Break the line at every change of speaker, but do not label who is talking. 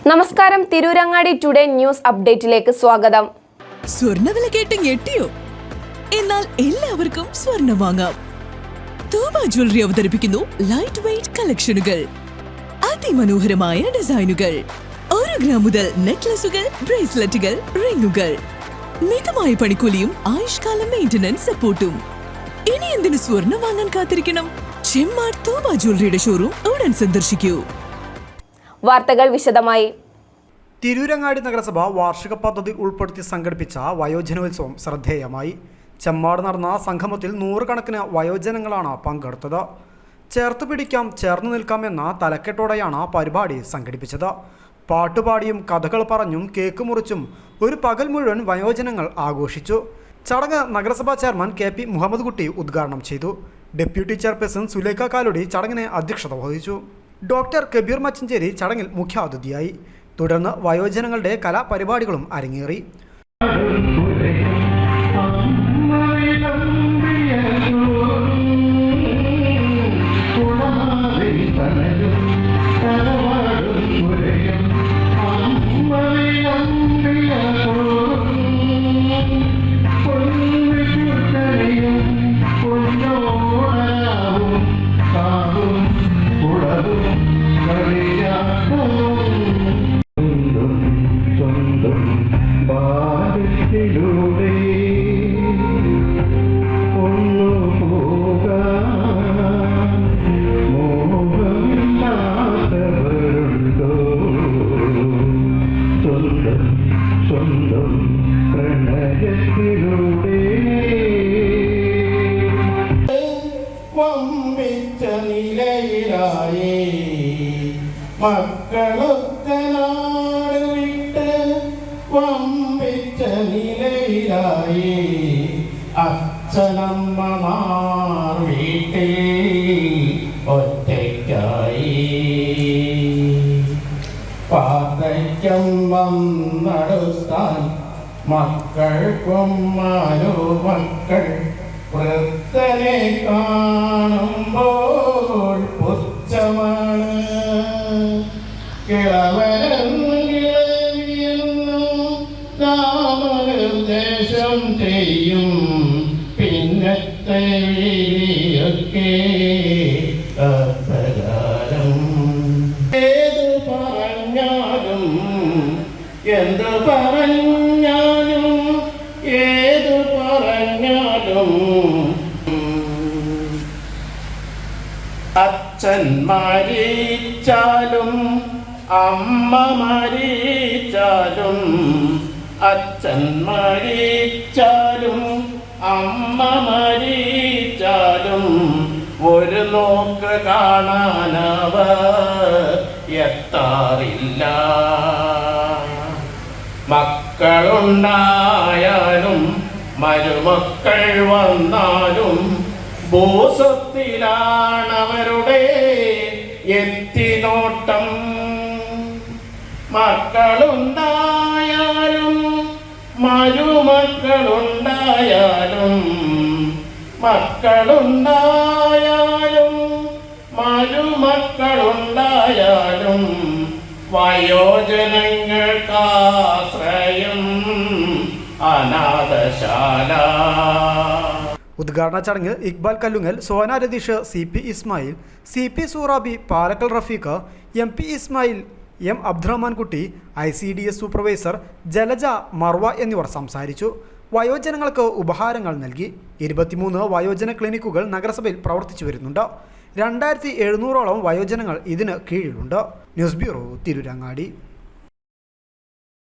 നമസ്കാരം, Tirurangadi today news അപ്ഡേറ്റിലേക്ക് സ്വാഗതം.
സ്വർണ്ണവില കേട്ട് ഞെട്ടിയോ? എന്നാൽ എല്ലാവർക്കും സ്വർണ്ണം വാങ്ങാം. തൂബ ജ്വല്ലറി അവതരിപ്പിക്കുന്നു ലൈറ്റ് വെയ്റ്റ് കളക്ഷനുകൾ, അതിമനോഹരമായ ഡിസൈനുകൾ, 1 ഗ്രാം മുതൽ നെക്ലസുകൾ, ബ്രേസ്ലെറ്റുകൾ, റിങ്ങുകൾ, മിതമായ പണിക്കൂലിയും ആയുഷ്കാല മെയിന്റനൻസ് സപ്പോർട്ടും. ഇനി എന്തിനു സ്വർണ്ണം വാങ്ങാൻ കാത്തിരിക്കണം? ചെമ്മാട് തൂബ ജ്വല്ലറിയുടെ ഷോറൂം ഉടൻ സന്ദർശിക്കൂ.
വാർത്തകൾ വിശദമായി.
തിരൂരങ്ങാടി നഗരസഭ വാർഷിക പദ്ധതി ഉൾപ്പെടുത്തി സംഘടിപ്പിച്ച വയോജനോത്സവം ശ്രദ്ധേയമായി. ചെമ്മാട് നടന്ന സംഗമത്തിൽ 100 കണക്കിന് വയോജനങ്ങളാണ് പങ്കെടുത്തത്. ചേർത്ത് പിടിക്കാം, ചേർന്ന് നിൽക്കാം എന്ന തലക്കെട്ടോടെയാണ് പരിപാടി സംഘടിപ്പിച്ചത്. പാട്ടുപാടിയും കഥകൾ പറഞ്ഞും കേക്ക് മുറിച്ചും ഒരു പകൽ മുഴുവൻ വയോജനങ്ങൾ ആഘോഷിച്ചു. ചടങ്ങ് നഗരസഭാ ചെയർമാൻ KP മുഹമ്മദ് കുട്ടി ഉദ്ഘാടനം ചെയ്തു. ഡെപ്യൂട്ടി ചെയർപേഴ്സൺ സുലൈഖ കാലുടി ചടങ്ങിന് അധ്യക്ഷത വഹിച്ചു. ഡോക്ടർ കബീർ മച്ചഞ്ചേരി ചടങ്ങിൽ മുഖ്യാതിഥിയായി. തുടർന്ന് വയോജനങ്ങളുടെ കലാപരിപാടികളും അരങ്ങേറി.
മക്കളൊക്കെ നാട് വിട്ട് വമ്പിച്ച നിലയിലായി. അച്ഛനമ്മമാർ വീട്ടിൽ ഒറ്റയ്ക്കായി. പാതയ്ക്കം വന്നടുത്താൽ മക്കൾക്കും മരുമക്കൾ വൃദ്ധനെ കാണുമ്പോൾ പുച്ഛമാണ്. കിളവനെന്നും നാമനിർദ്ദേശം ചെയ്യും. പിന്നത്തെ വീതിയൊക്കെ അപ്രകാരം. ഏതു പറഞ്ഞാലും എന്തു പറഞ്ഞാലും ഏതു പറഞ്ഞാലും അച്ഛൻ മരിച്ചാലും അമ്മ മരിച്ചാലും അച്ഛൻ മരിച്ചാലും അമ്മ മരിച്ചാലും ഒരു നോക്ക് കാണാനവർ എത്താറില്ല. മക്കളുണ്ടായാലും മരുമക്കൾ വന്നാലും ഭൂസ്വത്തിലാണവരുടെ എത്തിനോട്ടം. മക്കളുണ്ടായാലും മരുമക്കളുണ്ടായാലും മക്കളുണ്ടായാലും മരുമക്കളുണ്ടായാലും വയോജനങ്ങൾക്കാശ്രയം അനാഥശാല.
ഉദ്ഘാടന ചടങ്ങിൽ Iqbal Kallungal, Sona Ratheesh, CP Ismail, CP സൂറാബി, Palakkal Rafeeq, MP Ismail, M Abdurahman കുട്ടി, ICDS സൂപ്പർവൈസർ ജലജ, മർവ എന്നിവർ സംസാരിച്ചു. വയോജനങ്ങൾക്ക് ഉപഹാരങ്ങൾ നൽകി. 23 വയോജന ക്ലിനിക്കുകൾ നഗരസഭയിൽ പ്രവർത്തിച്ചു വരുന്നുണ്ട്. 2700ഓളം വയോജനങ്ങൾ ഇതിന് കീഴിലുണ്ട്. News bureau, Tirurangadi.